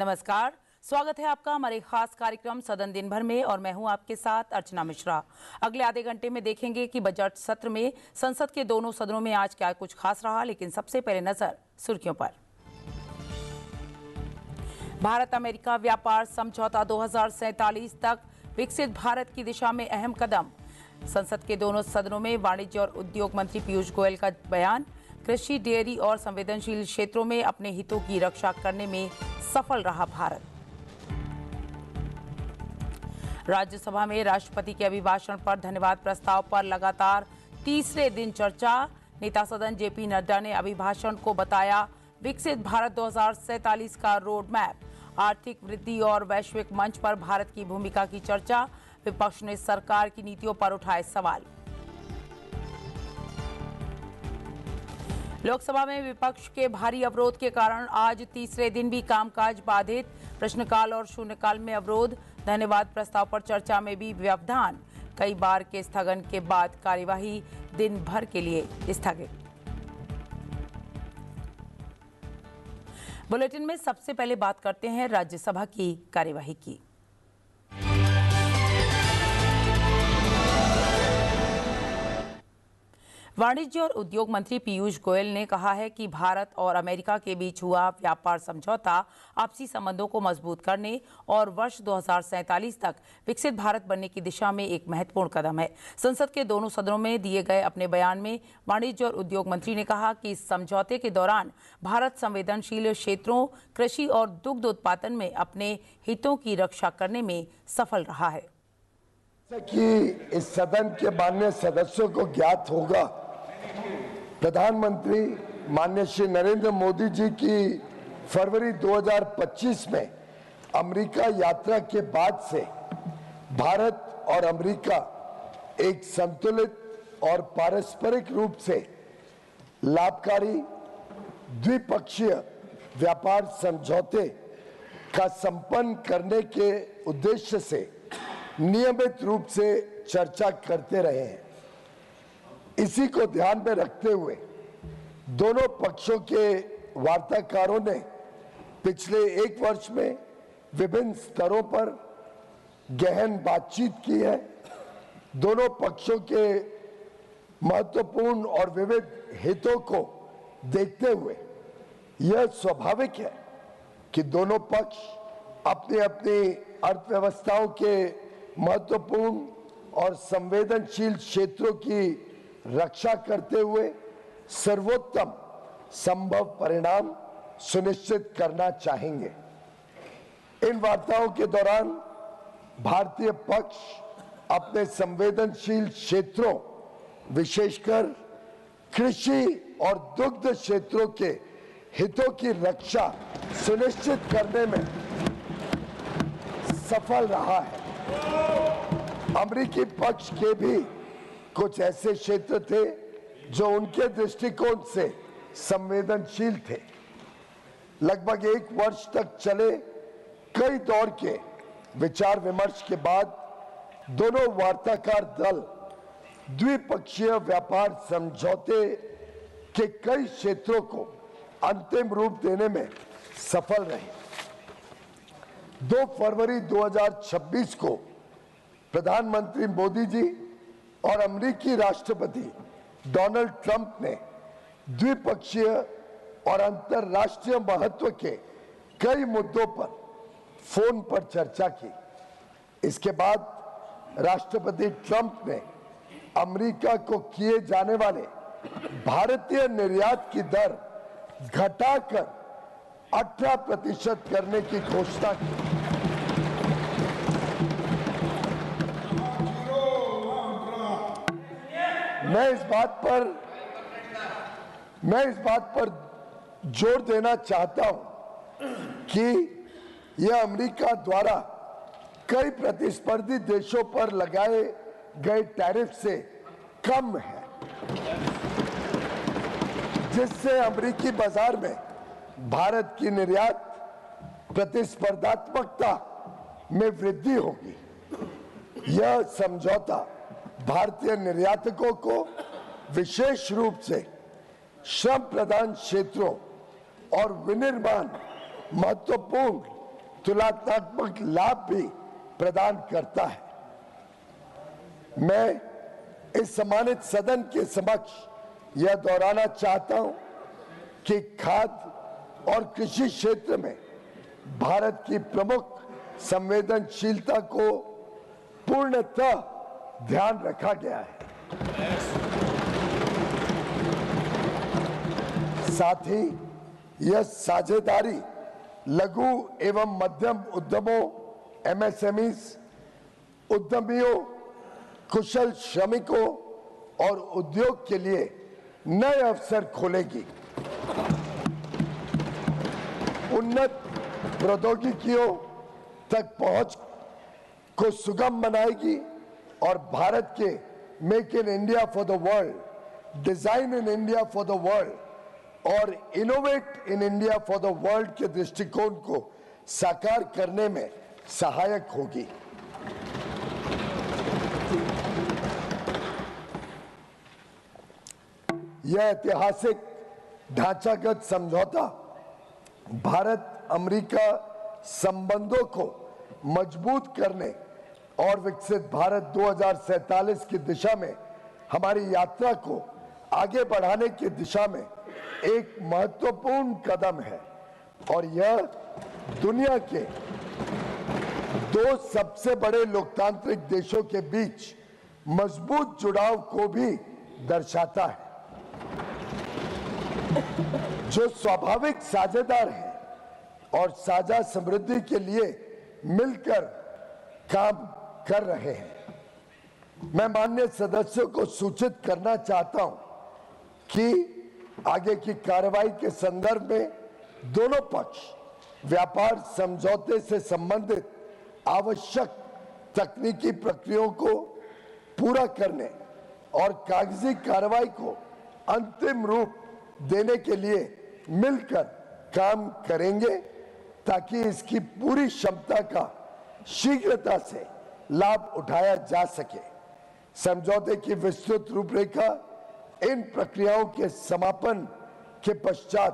नमस्कार, स्वागत है आपका हमारे खास कार्यक्रम सदन दिन भर में और मैं हूं आपके साथ अर्चना मिश्रा। अगले आधे घंटे में देखेंगे कि बजट सत्र में संसद के दोनों सदनों में आज क्या कुछ खास रहा, लेकिन सबसे पहले नजर सुर्खियों पर। भारत अमेरिका व्यापार समझौता 2047 तक विकसित भारत की दिशा में अहम कदम। संसद के दोनों सदनों में वाणिज्य और उद्योग मंत्री पीयूष गोयल का बयान। कृषि, डेयरी और संवेदनशील क्षेत्रों में अपने हितों की रक्षा करने में सफल रहा भारत। राज्यसभा में राष्ट्रपति के अभिभाषण पर धन्यवाद प्रस्ताव पर लगातार तीसरे दिन चर्चा। नेता सदन जेपी नड्डा ने अभिभाषण को बताया विकसित भारत 2047 का रोड मैप। आर्थिक वृद्धि और वैश्विक मंच पर भारत की भूमिका की चर्चा। विपक्ष ने सरकार की नीतियों पर उठाए सवाल। लोकसभा में विपक्ष के भारी अवरोध के कारण आज तीसरे दिन भी कामकाज बाधित। प्रश्नकाल और शून्यकाल में अवरोध। धन्यवाद प्रस्ताव पर चर्चा में भी व्यवधान। कई बार के स्थगन के बाद कार्यवाही दिन भर के लिए स्थगित। बुलेटिन में सबसे पहले बात करते हैं राज्यसभा की कार्यवाही की। वाणिज्य और उद्योग मंत्री पीयूष गोयल ने कहा है कि भारत और अमेरिका के बीच हुआ व्यापार समझौता आपसी संबंधों को मजबूत करने और वर्ष 2047 तक विकसित भारत बनने की दिशा में एक महत्वपूर्ण कदम है। संसद के दोनों सदनों में दिए गए अपने बयान में वाणिज्य और उद्योग मंत्री ने कहा कि इस समझौते के दौरान भारत संवेदनशील क्षेत्रों, कृषि और दुग्ध उत्पादन में अपने हितों की रक्षा करने में सफल रहा है। कि इस सदन के माननीय सदस्यों को ज्ञात होगा, प्रधानमंत्री माननीय श्री नरेंद्र मोदी जी की फरवरी 2025 में अमेरिका यात्रा के बाद से भारत और अमेरिका एक संतुलित और पारस्परिक रूप से लाभकारी द्विपक्षीय व्यापार समझौते का संपन्न करने के उद्देश्य से नियमित रूप से चर्चा करते रहे हैं। इसी को ध्यान में रखते हुए दोनों पक्षों के वार्ताकारों ने पिछले एक वर्ष में विभिन्न स्तरों पर गहन बातचीत की है। दोनों पक्षों के महत्वपूर्ण और विविध हितों को देखते हुए यह स्वाभाविक है कि दोनों पक्ष अपनी अपनी अर्थव्यवस्थाओं के महत्वपूर्ण और संवेदनशील क्षेत्रों की रक्षा करते हुए सर्वोत्तम संभव परिणाम सुनिश्चित करना चाहेंगे। इन वार्ताओं के दौरान भारतीय पक्ष अपने संवेदनशील क्षेत्रों, विशेषकर कृषि और दुग्ध क्षेत्रों के हितों की रक्षा सुनिश्चित करने में सफल रहा है। अमेरिकी पक्ष के भी कुछ ऐसे क्षेत्र थे जो उनके दृष्टिकोण से संवेदनशील थे। लगभग एक वर्ष तक चले कई दौर के विचार विमर्श के बाद दोनों वार्ताकार दल द्विपक्षीय व्यापार समझौते के कई क्षेत्रों को अंतिम रूप देने में सफल रहे। 2 फरवरी 2026 को प्रधानमंत्री मोदी जी और अमेरिकी राष्ट्रपति डोनाल्ड ट्रंप ने द्विपक्षीय और अंतर्राष्ट्रीय महत्व के कई मुद्दों पर फोन पर चर्चा की। इसके बाद राष्ट्रपति ट्रंप ने अमेरिका को किए जाने वाले भारतीय निर्यात की दर घटाकर 18% करने की घोषणा की। मैं इस बात पर जोर देना चाहता हूं कि यह अमेरिका द्वारा कई प्रतिस्पर्धी देशों पर लगाए गए टैरिफ से कम है, जिससे अमेरिकी बाजार में भारत की निर्यात प्रतिस्पर्धात्मकता में वृद्धि होगी। यह समझौता भारतीय निर्यातकों को विशेष रूप से श्रम प्रधान क्षेत्रों और विनिर्माण महत्वपूर्ण तुलनात्मक लाभ भी प्रदान करता है। मैं इस सम्मानित सदन के समक्ष यह दोहराना चाहता हूं कि खाद्य और कृषि क्षेत्र में भारत की प्रमुख संवेदनशीलता को पूर्णतः ध्यान रखा गया है। साथ ही यह साझेदारी लघु एवं मध्यम उद्यमों, एमएसएमईज, उद्यमियों, कुशल श्रमिकों और उद्योग के लिए नए अवसर खोलेगी, उन्नत प्रौद्योगिकियों तक पहुंच को सुगम बनाएगी और भारत के make in India for the world, design in India for the world और innovate in India for the world के दृष्टिकोण को साकार करने में सहायक होगी। यह ऐतिहासिक ढांचागत समझौता भारत अमेरिका संबंधों को मजबूत करने और विकसित भारत 2047 की दिशा में हमारी यात्रा को आगे बढ़ाने की दिशा में एक महत्वपूर्ण कदम है और यह दुनिया के दो सबसे बड़े लोकतांत्रिक देशों के बीच मजबूत जुड़ाव को भी दर्शाता है, जो स्वाभाविक साझेदार हैं और साझा समृद्धि के लिए मिलकर काम कर रहे हैं। मैं माननीय सदस्यों को सूचित करना चाहता हूं कि आगे की कार्रवाई के संदर्भ में दोनों पक्ष व्यापार समझौते से संबंधित आवश्यक तकनीकी प्रक्रियाओं को पूरा करने और कागजी कार्रवाई को अंतिम रूप देने के लिए मिलकर काम करेंगे ताकि इसकी पूरी क्षमता का शीघ्रता से लाभ उठाया जा सके। समझौते की विस्तृत रूपरेखा इन प्रक्रियाओं के समापन के पश्चात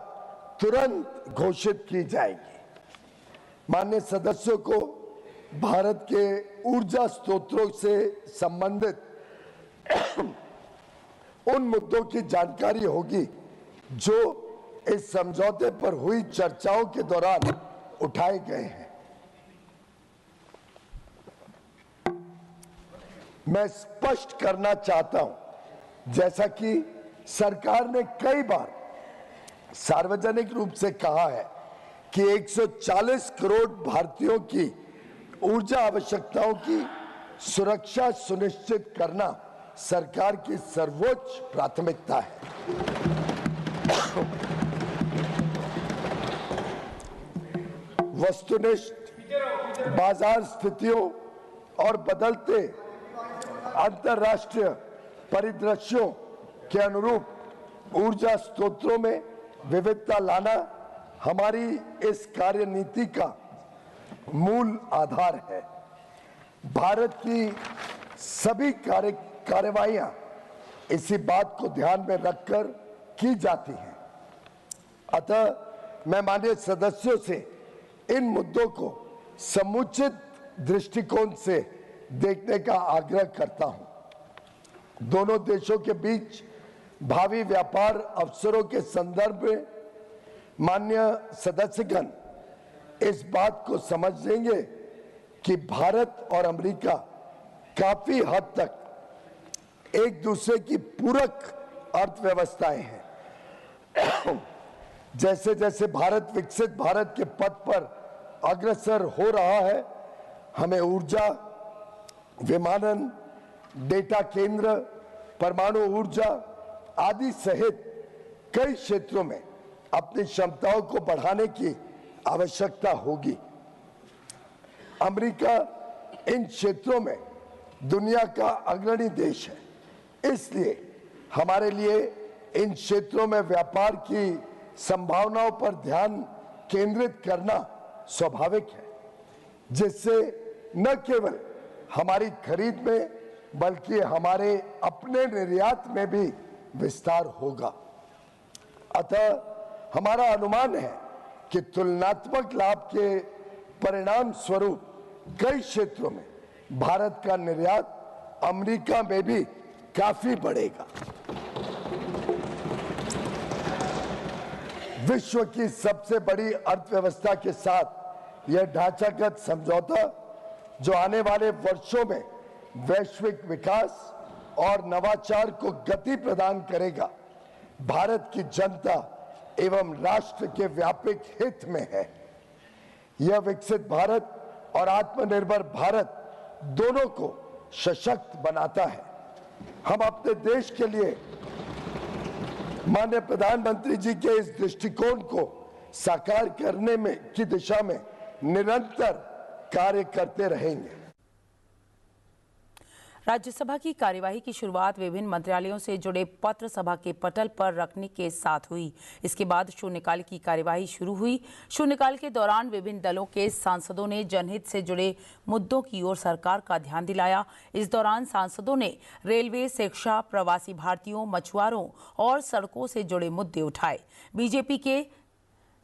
तुरंत घोषित की जाएगी। माननीय सदस्यों को भारत के ऊर्जा स्रोतों से संबंधित उन मुद्दों की जानकारी होगी जो इस समझौते पर हुई चर्चाओं के दौरान उठाए गए हैं। मैं स्पष्ट करना चाहता हूं, जैसा कि सरकार ने कई बार सार्वजनिक रूप से कहा है कि 140 करोड़ भारतीयों की ऊर्जा आवश्यकताओं की सुरक्षा सुनिश्चित करना सरकार की सर्वोच्च प्राथमिकता है। वस्तुनिष्ठ बाजार स्थितियों और बदलते अंतरराष्ट्रीय परिदृश्यों के अनुरूप ऊर्जा स्रोतों में विविधता लाना हमारी इस कार्यनीति का मूल आधार है। भारत की सभी कार्रवाइयां इसी बात को ध्यान में रखकर की जाती हैं। अतः मैं माननीय सदस्यों से इन मुद्दों को समुचित दृष्टिकोण से देखने का आग्रह करता हूं। दोनों देशों के बीच भावी व्यापार अवसरों के संदर्भ में माननीय सदस्यगण इस बात को समझ लेंगे कि भारत और अमेरिका काफी हद तक एक दूसरे की पूरक अर्थव्यवस्थाएं हैं। जैसे जैसे भारत विकसित भारत के पथ पर अग्रसर हो रहा है, हमें ऊर्जा, विमानन, डेटा केंद्र, परमाणु ऊर्जा आदि सहित कई क्षेत्रों में अपनी क्षमताओं को बढ़ाने की आवश्यकता होगी। अमेरिका इन क्षेत्रों में दुनिया का अग्रणी देश है, इसलिए हमारे लिए इन क्षेत्रों में व्यापार की संभावनाओं पर ध्यान केंद्रित करना स्वाभाविक है, जिससे न केवल हमारी खरीद में बल्कि हमारे अपने निर्यात में भी विस्तार होगा। अतः हमारा अनुमान है कि तुलनात्मक लाभ के परिणाम स्वरूप कई क्षेत्रों में भारत का निर्यात अमेरिका में भी काफी बढ़ेगा। विश्व की सबसे बड़ी अर्थव्यवस्था के साथ यह ढांचागत समझौता, जो आने वाले वर्षों में वैश्विक विकास और नवाचार को गति प्रदान करेगा, भारत की जनता एवं राष्ट्र के व्यापक हित में है। यह विकसित भारत और आत्मनिर्भर भारत दोनों को सशक्त बनाता है। हम अपने देश के लिए माननीय प्रधानमंत्री जी के इस दृष्टिकोण को साकार करने में की दिशा में निरंतर कार्य करते रहेंगे। राज्यसभा की कार्यवाही की शुरुआत विभिन्न मंत्रालयों से जुड़े पत्र सभा के पटल पर रखने के साथ हुई। इसके बाद शून्यकाल की कार्यवाही शुरू हुई। शून्यकाल के दौरान विभिन्न दलों के सांसदों ने जनहित से जुड़े मुद्दों की ओर सरकार का ध्यान दिलाया। इस दौरान सांसदों ने रेलवे, शिक्षा, प्रवासी भारतीयों, मछुआरों और सड़कों से जुड़े मुद्दे उठाए। बीजेपी के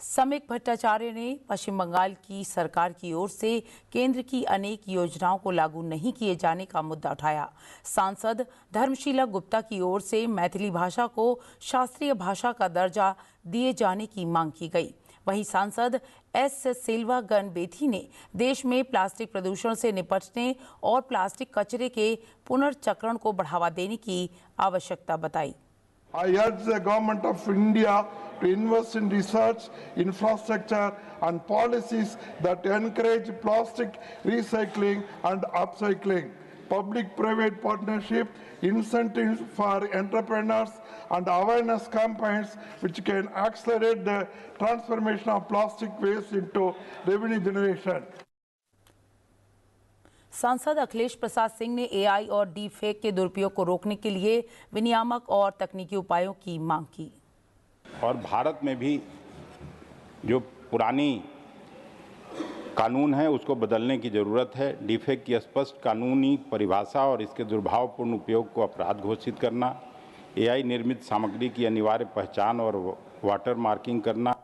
समीक भट्टाचार्य ने पश्चिम बंगाल की सरकार की ओर से केंद्र की अनेक योजनाओं को लागू नहीं किए जाने का मुद्दा उठाया। सांसद धर्मशीला गुप्ता की ओर से मैथिली भाषा को शास्त्रीय भाषा का दर्जा दिए जाने की मांग की गई। वहीं सांसद एस सिल्वा गणबेथी ने देश में प्लास्टिक प्रदूषण से निपटने और प्लास्टिक कचरे के पुनर्चक्रण को बढ़ावा देने की आवश्यकता बताई। I urge the Government of India to invest in research, infrastructure and policies that encourage plastic recycling and upcycling, public-private partnership, incentives for entrepreneurs and awareness campaigns which can accelerate the transformation of plastic waste into revenue generation. सांसद अखिलेश प्रसाद सिंह ने AI और deep fake के दुरुपयोग को रोकने के लिए विनियामक और तकनीकी उपायों की मांग की। और भारत में भी जो पुरानी कानून है उसको बदलने की ज़रूरत है। डीफेक की स्पष्ट कानूनी परिभाषा और इसके दुर्भावपूर्ण उपयोग को अपराध घोषित करना, एआई निर्मित सामग्री की अनिवार्य पहचान और वाटर मार्किंग करना।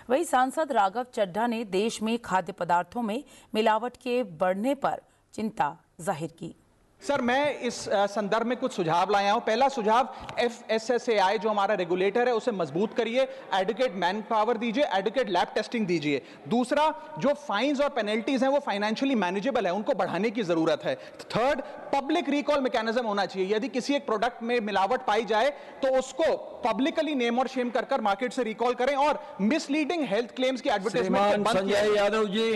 वहीं सांसद राघव चड्ढा ने देश में खाद्य पदार्थों में मिलावट के बढ़ने पर चिंता जाहिर की। सर, मैं इस संदर्भ में कुछ सुझाव लाया हूं। पहला सुझाव, FSSAI जो हमारा रेगुलेटर है उसे मजबूत करिए, एडुकेट मैन पावर दीजिए, एडुकेट लैब टेस्टिंग दीजिए। दूसरा, जो फाइन्स और पेनल्टीज हैं वो फाइनेंशियली मैनेजेबल है, उनको बढ़ाने की जरूरत है। थर्ड, पब्लिक रिकॉल मैकेनिज्म होना चाहिए। यदि किसी एक प्रोडक्ट में मिलावट पाई जाए तो उसको पब्लिकली नेम और शेम कर मार्केट से रिकॉल करें और मिसलीडिंग हेल्थ क्लेम्स की एडवर्टाइजमेंट संजय यादव जी।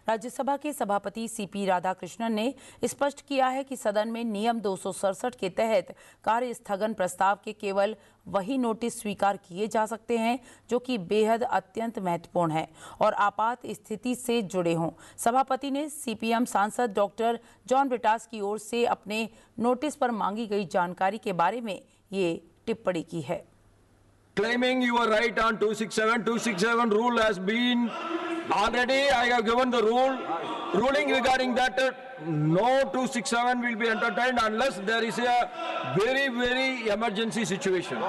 राज्यसभा के सभापति सीपी राधाकृष्णन ने स्पष्ट किया है कि सदन में नियम 267 के तहत कार्य स्थगन प्रस्ताव के केवल वही नोटिस स्वीकार किए जा सकते हैं जो कि बेहद अत्यंत महत्वपूर्ण है और आपात स्थिति से जुड़े हों। सभापति ने सीपीएम सांसद डॉक्टर जॉन ब्रिटास की ओर से अपने नोटिस पर मांगी गई जानकारी के बारे में ये टिप्पणी की है। Claiming your right on 267 rule has been already. I have given the ruling regarding that. No 267 will be entertained unless there is a very emergency situation.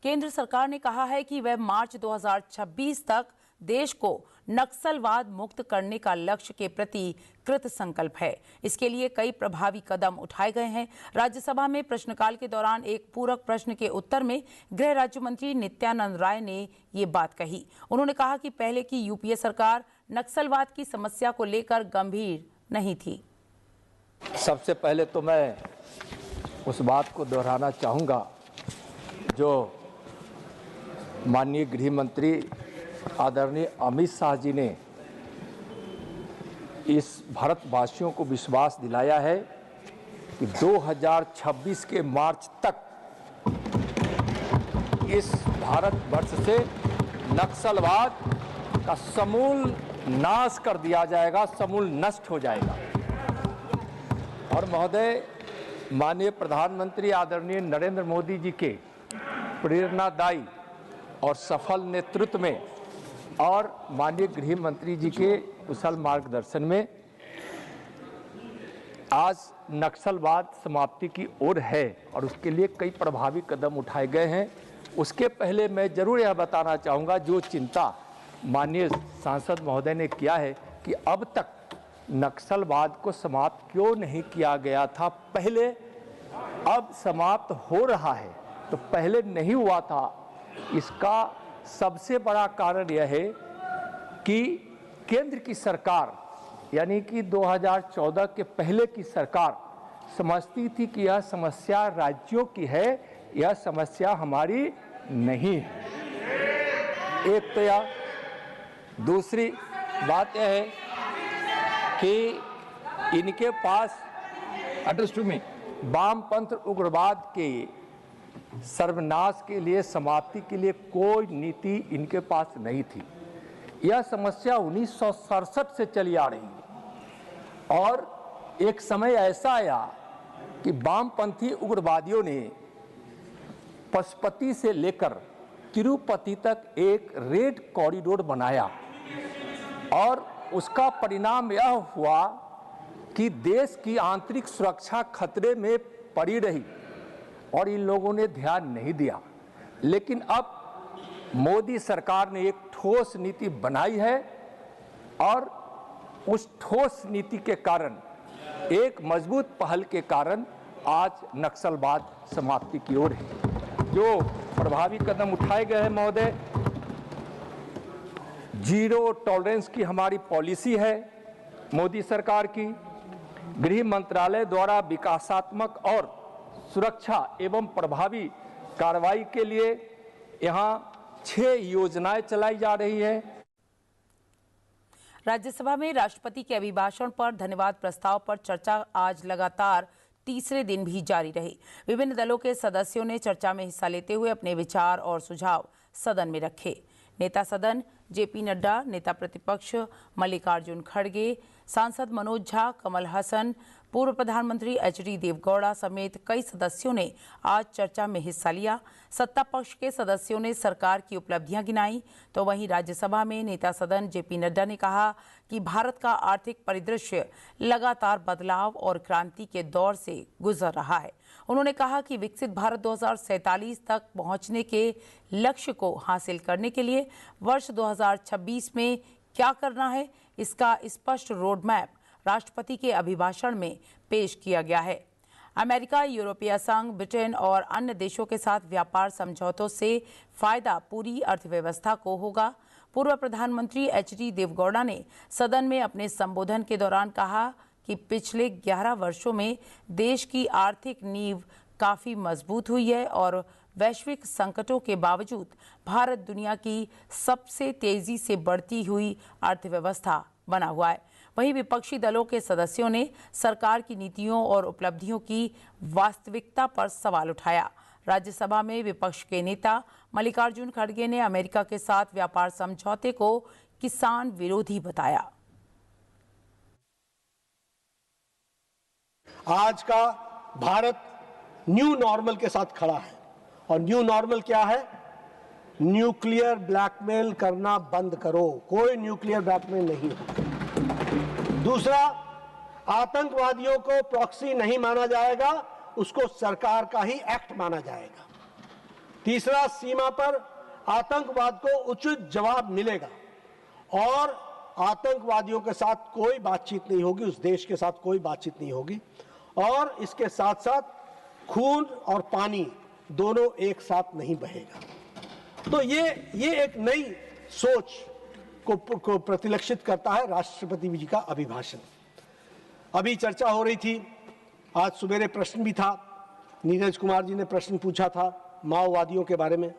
केंद्र सरकार ने कहा है कि वह मार्च 2026 तक देश को नक्सलवाद मुक्त करने का लक्ष्य के प्रति कृत संकल्प है। इसके लिए कई प्रभावी कदम उठाए गए हैं। राज्यसभा में प्रश्नकाल के दौरान एक पूरक प्रश्न के उत्तर में गृह राज्य मंत्री नित्यानंद राय ने ये बात कही। उन्होंने कहा कि पहले की यूपीए सरकार नक्सलवाद की समस्या को लेकर गंभीर नहीं थी। सबसे पहले तो मैं उस बात को दोहराना चाहूँगा जो माननीय गृह मंत्री आदरणीय अमित शाह जी ने इस भारतवासियों को विश्वास दिलाया है कि 2026 के मार्च तक इस भारतवर्ष से नक्सलवाद का समूल नाश कर दिया जाएगा, समूल नष्ट हो जाएगा। और महोदय, माननीय प्रधानमंत्री आदरणीय नरेंद्र मोदी जी के प्रेरणादायी और सफल नेतृत्व में और माननीय गृह मंत्री जी के कुशल मार्गदर्शन में आज नक्सलवाद समाप्ति की ओर है और उसके लिए कई प्रभावी कदम उठाए गए हैं। उसके पहले मैं जरूर यह बताना चाहूँगा, जो चिंता माननीय सांसद महोदय ने किया है कि अब तक नक्सलवाद को समाप्त क्यों नहीं किया गया था, पहले अब समाप्त हो रहा है, तो पहले नहीं हुआ था। इसका सबसे बड़ा कारण यह है कि केंद्र की सरकार यानी कि 2014 के पहले की सरकार समझती थी कि यह समस्या राज्यों की है, यह समस्या हमारी नहीं है। एक तो यह, दूसरी बात यह है कि इनके पास Understood me? वामपंथ उग्रवाद के सर्वनाश के लिए, समाप्ति के लिए कोई नीति इनके पास नहीं थी। यह समस्या 1967 से चली आ रही है और एक समय ऐसा आया कि वामपंथी उग्रवादियों ने पशुपति से लेकर तिरुपति तक एक रेड कॉरिडोर बनाया और उसका परिणाम यह हुआ कि देश की आंतरिक सुरक्षा खतरे में पड़ी रही और इन लोगों ने ध्यान नहीं दिया। लेकिन अब मोदी सरकार ने एक ठोस नीति बनाई है और उस ठोस नीति के कारण, एक मजबूत पहल के कारण आज नक्सलवाद समाप्ति की ओर है। जो प्रभावी कदम उठाए गए हैं महोदय, जीरो टॉलरेंस की हमारी पॉलिसी है मोदी सरकार की। गृह मंत्रालय द्वारा विकासात्मक और सुरक्षा एवं प्रभावी कार्रवाई के लिए यहाँ 6 योजनाएं चलाई जा रही है। राज्यसभा में राष्ट्रपति के अभिभाषण पर धन्यवाद प्रस्ताव पर चर्चा आज लगातार तीसरे दिन भी जारी रही। विभिन्न दलों के सदस्यों ने चर्चा में हिस्सा लेते हुए अपने विचार और सुझाव सदन में रखे। नेता सदन जेपी नड्डा, नेता प्रतिपक्ष मल्लिकार्जुन खड़गे, सांसद मनोज झा, कमल हसन, पूर्व प्रधानमंत्री एचडी देवगौड़ा समेत कई सदस्यों ने आज चर्चा में हिस्सा लिया। सत्ता पक्ष के सदस्यों ने सरकार की उपलब्धियां गिनाई, तो वहीं राज्यसभा में नेता सदन जेपी नड्डा ने कहा कि भारत का आर्थिक परिदृश्य लगातार बदलाव और क्रांति के दौर से गुजर रहा है। उन्होंने कहा कि विकसित भारत 2047 तक पहुंचने के लक्ष्य को हासिल करने के लिए वर्ष 2026 में क्या करना है, इसका स्पष्ट रोड मैप राष्ट्रपति के अभिभाषण में पेश किया गया है। अमेरिका, यूरोपीय संघ, ब्रिटेन और अन्य देशों के साथ व्यापार समझौतों से फायदा पूरी अर्थव्यवस्था को होगा। पूर्व प्रधानमंत्री एचडी देवगौड़ा ने सदन में अपने संबोधन के दौरान कहा कि पिछले 11 वर्षों में देश की आर्थिक नींव काफी मजबूत हुई है और वैश्विक संकटों के बावजूद भारत दुनिया की सबसे तेजी से बढ़ती हुई अर्थव्यवस्था बना हुआ है। वहीं विपक्षी दलों के सदस्यों ने सरकार की नीतियों और उपलब्धियों की वास्तविकता पर सवाल उठाया। राज्यसभा में विपक्ष के नेता मल्लिकार्जुन खड़गे ने अमेरिका के साथ व्यापार समझौते को किसान विरोधी बताया। आज का भारत न्यू नॉर्मल के साथ खड़ा है और न्यू नॉर्मल क्या है? न्यूक्लियर ब्लैकमेल करना बंद करो, कोई न्यूक्लियर ब्लैकमेल नहीं होगा। दूसरा, आतंकवादियों को प्रॉक्सी नहीं माना जाएगा, उसको सरकार का ही एक्ट माना जाएगा। तीसरा, सीमा पर आतंकवाद को उचित जवाब मिलेगा और आतंकवादियों के साथ कोई बातचीत नहीं होगी, उस देश के साथ कोई बातचीत नहीं होगी। और इसके साथ साथ खून और पानी दोनों एक साथ नहीं बहेगा। तो ये एक नई सोच को प्रतिलक्षित करता है राष्ट्रपति जी का अभिभाषण। अभी चर्चा हो रही थी, आज सुबेरे प्रश्न भी था, नीरज कुमार जी ने प्रश्न पूछा था माओवादियों के बारे में।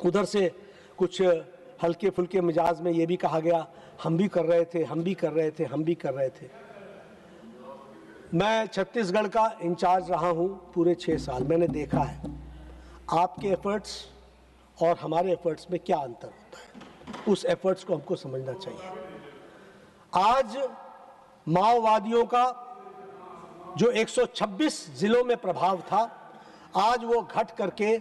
उधर से कुछ हल्के फुल्के मिजाज में ये भी कहा गया, हम भी कर रहे थे, हम भी कर रहे थे, हम भी कर रहे थे। मैं छत्तीसगढ़ का इंचार्ज रहा हूं पूरे 6 साल। मैंने देखा है आपके एफर्ट्स और हमारे एफर्ट्स में क्या अंतर होता है। उस एफर्ट्स को हमको समझना चाहिए। आज माओवादियों का जो 126 जिलों में प्रभाव था, आज वो घट करके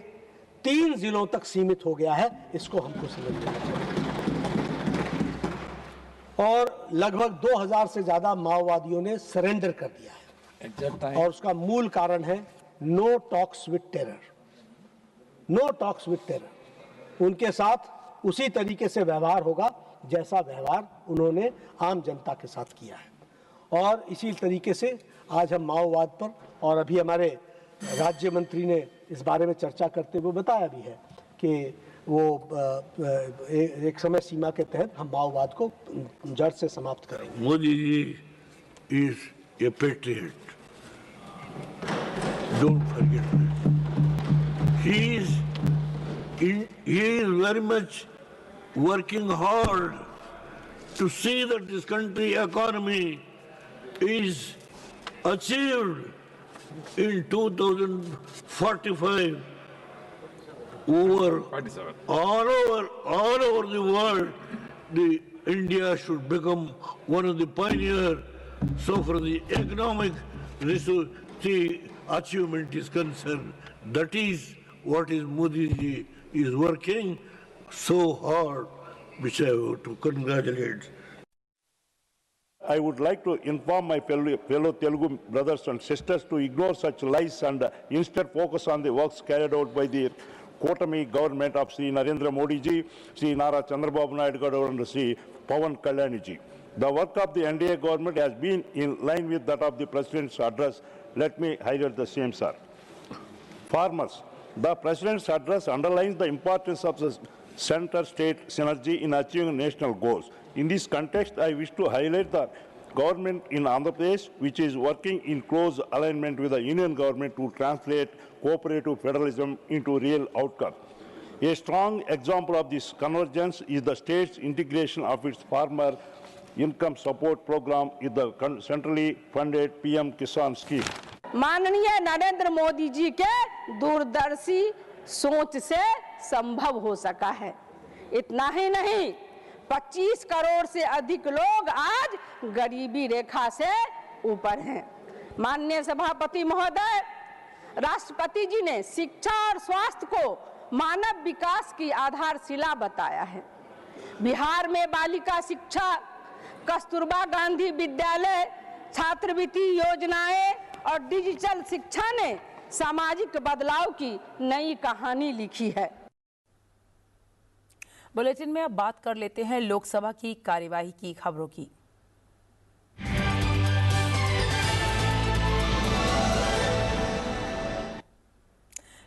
3 जिलों तक सीमित हो गया है। इसको हमको समझना चाहिए। और लगभग 2000 से ज्यादा माओवादियों ने सरेंडर कर दिया है और उसका मूल कारण है no talks with terror. No talks with terror. उनके साथ उसी तरीके से व्यवहार होगा जैसा व्यवहार उन्होंने आम जनता के साथ किया है। और इसी तरीके से आज हम माओवाद पर, और अभी हमारे राज्य मंत्री ने इस बारे में चर्चा करते हुए बताया भी है कि वो एक समय सीमा के तहत हम माओवाद को जड़ से समाप्त करेंगे। Modi ji is a patriot, don't forget that. He is very much working hard to see that this country economy is achieved in 2045 all over the world. The India should become one of the pioneers. So for the economic achievement is concerned, that is what is Modi ji is working so hard, which I have to congratulate. I would like to inform my fellow Telugu brothers and sisters to ignore such lies and instead focus on the works carried out by the Kotami government of Sri Narendra Modi ji, Sri Nara Chandrababu Naidu Garu and Sri Pawan Kalyani ji. The work of the NDA government has been in line with that of the President's address. Let me highlight the same, sir. Farmers. The President's address underlines the importance of the center-state synergy in achieving national goals. In this context, I wish to highlight the government in Andhra Pradesh, which is working in close alignment with the union government to translate cooperative federalism into real outcomes. A strong example of this convergence is the state's integration of its farmer income support program with the centrally funded PM Kisan scheme. माननीय नरेंद्र मोदी जी के दूरदर्शी सोच से संभव हो सका है। इतना ही नहीं, 25 करोड़ से अधिक लोग आज गरीबी रेखा से ऊपर हैं। माननीय सभापति महोदय, राष्ट्रपति जी ने शिक्षा और स्वास्थ्य को मानव विकास की आधारशिला बताया है। बिहार में बालिका शिक्षा, कस्तूरबा गांधी विद्यालय, छात्रवृत्ति योजनाएं और डिजिटल शिक्षा ने सामाजिक बदलाव की नई कहानी लिखी है। बुलेटिन में अब बात कर लेते हैं लोकसभा की कार्यवाही की खबरों की।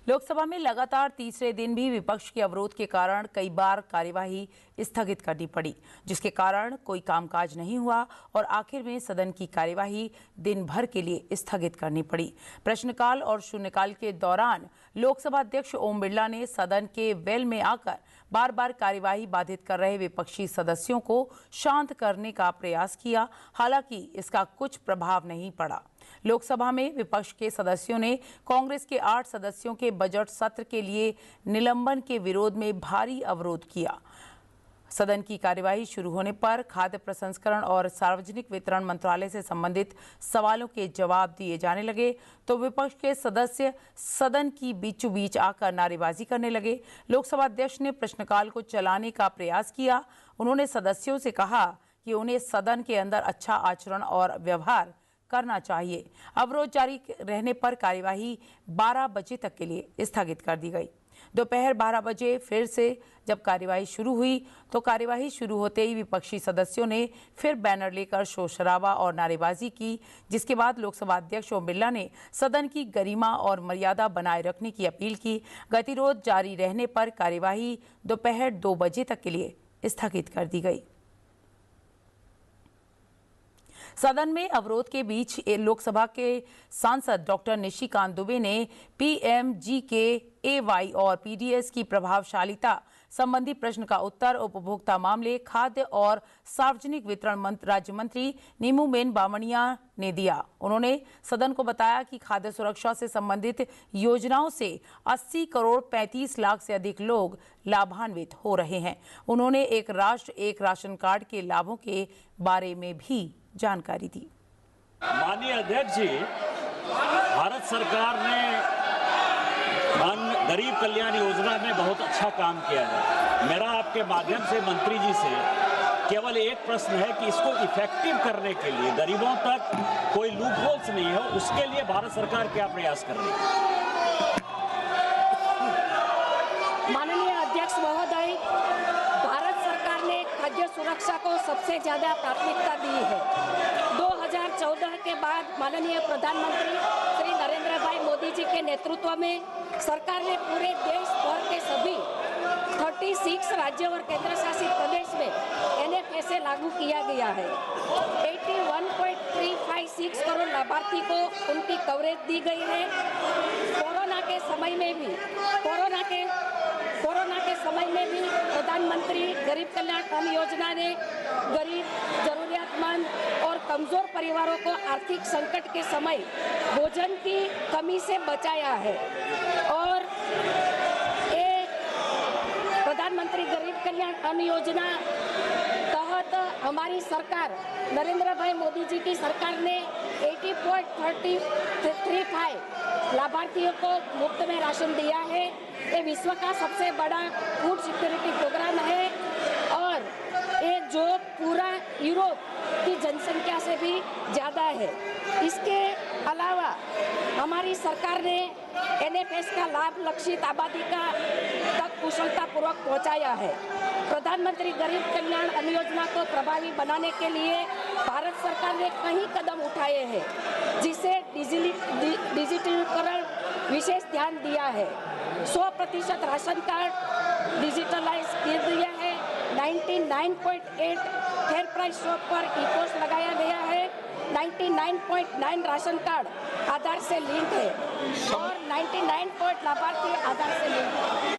लोकसभा में लगातार तीसरे दिन भी विपक्ष के अवरोध के कारण कई बार कार्यवाही स्थगित करनी पड़ी, जिसके कारण कोई कामकाज नहीं हुआ और आखिर में सदन की कार्यवाही दिन भर के लिए स्थगित करनी पड़ी। प्रश्नकाल और शून्यकाल के दौरान लोकसभा अध्यक्ष ओम बिरला ने सदन के वेल में आकर बार बार कार्यवाही बाधित कर रहे विपक्षी सदस्यों को शांत करने का प्रयास किया। हालांकि इसका कुछ प्रभाव नहीं पड़ा। लोकसभा में विपक्ष के सदस्यों ने कांग्रेस के 8 सदस्यों के बजट सत्र के लिए निलंबन के विरोध में भारी अवरोध किया। सदन की कार्यवाही शुरू होने पर खाद्य प्रसंस्करण और सार्वजनिक वितरण मंत्रालय से संबंधित सवालों के जवाब दिए जाने लगे तो विपक्ष के सदस्य सदन की बीचों बीच आकर नारेबाजी करने लगे। लोकसभा अध्यक्ष ने प्रश्नकाल को चलाने का प्रयास किया। उन्होंने सदस्यों से कहा कि उन्हें सदन के अंदर अच्छा आचरण और व्यवहार करना चाहिए। अवरोध जारी रहने पर कार्यवाही 12 बजे तक के लिए स्थगित कर दी गई। दोपहर 12 बजे फिर से जब कार्यवाही शुरू हुई तो कार्यवाही शुरू होते ही विपक्षी सदस्यों ने फिर बैनर लेकर शोर शराबा और नारेबाजी की, जिसके बाद लोकसभा अध्यक्ष ओम बिरला ने सदन की गरिमा और मर्यादा बनाए रखने की अपील की। गतिरोध जारी रहने पर कार्यवाही दोपहर 2 बजे तक के लिए स्थगित कर दी गई। सदन में अवरोध के बीच लोकसभा के सांसद डॉक्टर निशिकांत दुबे ने PMGKAY और PDS की प्रभावशालीता संबंधी प्रश्न का उत्तर उपभोक्ता मामले, खाद्य और सार्वजनिक वितरण राज्य मंत्री नीमूमेन बामणिया ने दिया। उन्होंने सदन को बताया कि खाद्य सुरक्षा से संबंधित योजनाओं से 80 करोड़ 35 लाख से अधिक लोग लाभान्वित हो रहे हैं। उन्होंने एक राष्ट्र एक राशन कार्ड के लाभों के बारे में भी जानकारी दी। माननीय अध्यक्ष जी, भारत सरकार ने गरीब कल्याण योजना में बहुत अच्छा काम किया है। मेरा आपके माध्यम से मंत्री जी से केवल एक प्रश्न है कि इसको इफेक्टिव करने के लिए गरीबों तक कोई लूप होल्स नहीं हो, उसके लिए भारत सरकार क्या प्रयास कर रही है? सुरक्षा को सबसे ज़्यादा प्राथमिकता दी है। 2014 के बाद माननीय प्रधानमंत्री श्री नरेंद्र भाई मोदी जी के नेतृत्व में सरकार ने पूरे देश भर के सभी 36 राज्यों और केंद्र शासित प्रदेश में NFSA लागू किया गया है। 81.356 करोड़ लाभार्थी को उनकी कवरेज दी गई है। कोरोना के समय में भी प्रधानमंत्री गरीब कल्याण अन्न योजना ने गरीब, जरूरियातमंद और कमजोर परिवारों को आर्थिक संकट के समय भोजन की कमी से बचाया है। और प्रधानमंत्री गरीब कल्याण अन्न योजना तहत हमारी सरकार, नरेंद्र भाई मोदी जी की सरकार ने 80.35 लाभार्थियों को मुफ्त में राशन दिया है। ये विश्व का सबसे बड़ा फूड सिक्योरिटी प्रोग्राम है और ये जो पूरा यूरोप की जनसंख्या से भी ज़्यादा है। इसके अलावा हमारी सरकार ने NFS का लाभ लक्षित आबादी तक कुशलतापूर्वक पहुंचाया है। प्रधानमंत्री गरीब कल्याण अन्न योजना को प्रभावी बनाने के लिए भारत सरकार ने कई कदम उठाए हैं, जिसे डिजिटलीकरण विशेष ध्यान दिया है। 100% राशन कार्ड डिजिटलाइज कर दिया है। 99.8 फेयर प्राइस शॉप पर ई-पोस्ट लगाया गया है। 99.9 राशन कार्ड आधार से लिंक है और 99 लाभार्थी आधार से लिंक है।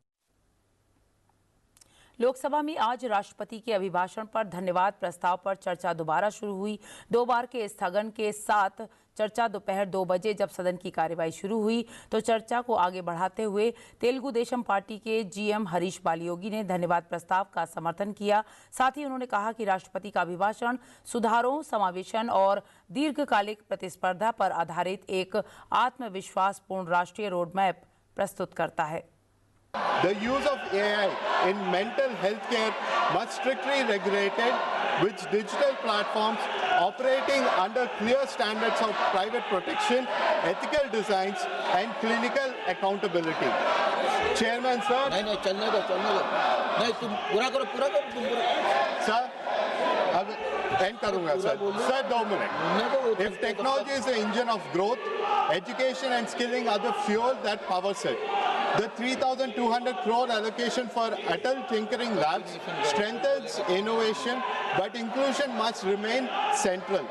लोकसभा में आज राष्ट्रपति के अभिभाषण पर धन्यवाद प्रस्ताव पर चर्चा दोबारा शुरू हुई। 2 बार के स्थगन के साथ चर्चा दोपहर 2 बजे जब सदन की कार्यवाही शुरू हुई तो चर्चा को आगे बढ़ाते हुए तेलुगु देशम पार्टी के GM हरीश बालियोगी ने धन्यवाद प्रस्ताव का समर्थन किया। साथ ही उन्होंने कहा कि राष्ट्रपति का अभिभाषण सुधारों, समावेशन और दीर्घकालिक प्रतिस्पर्धा पर आधारित एक आत्मविश्वासपूर्ण राष्ट्रीय रोडमैप प्रस्तुत करता है। The use of AI in mental health care must strictly regulated, with digital platforms operating under clear standards of private protection, ethical designs and clinical accountability. Chairman sir, नहीं चलने दो नहीं तुम पूरा करो तुम पूरा सर अब एंड करूंगा sir 2 minute. If technology is the engine of growth, education and skilling are the fuel that powers it. The 3,200 crore allocation for Atal Tinkering Labs strengthens innovation, but inclusion must remain central,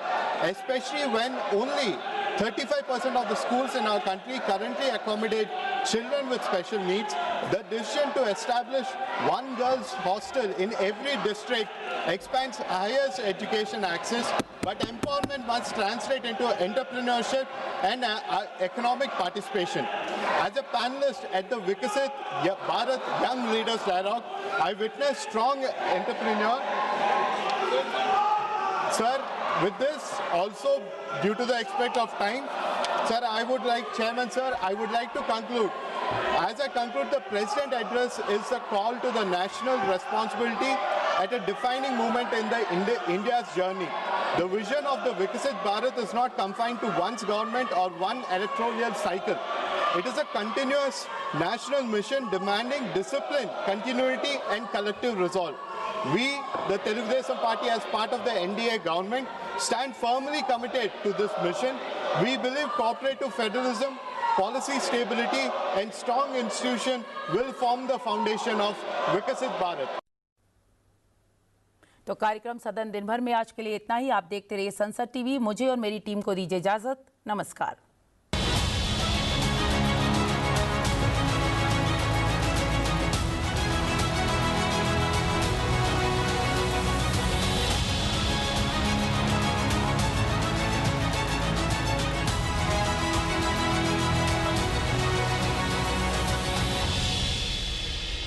especially when only 35% of the schools in our country currently accommodate children with special needs. The decision to establish one girls' hostel in every district expands higher education access, but empowerment must translate into entrepreneurship and economic participation. As a panelist at the Vikasit Bharat Young Leaders Dialogue, I witnessed strong entrepreneur. Sir, with this also, due to the aspect of time, sir, Chairman sir, I would like to conclude. As I conclude, the President address is a call to the national responsibility at a defining moment in India's journey. The vision of the Vikasit Bharat is not confined to one's government or one electoral cycle. It is a continuous national mission demanding discipline, continuity and collective resolve. We, the Telugu Desam Party, as part of the NDA government, stand firmly committed to this mission. We believe cooperative federalism, policy stability and strong institution will form the foundation of Vikasit Bharat. तो कार्यक्रम सदन दिन भर में आज के लिए इतना ही। आप देखते रहिए संसद टीवी। मुझे और मेरी टीम को दीजिए इजाजत। नमस्कार।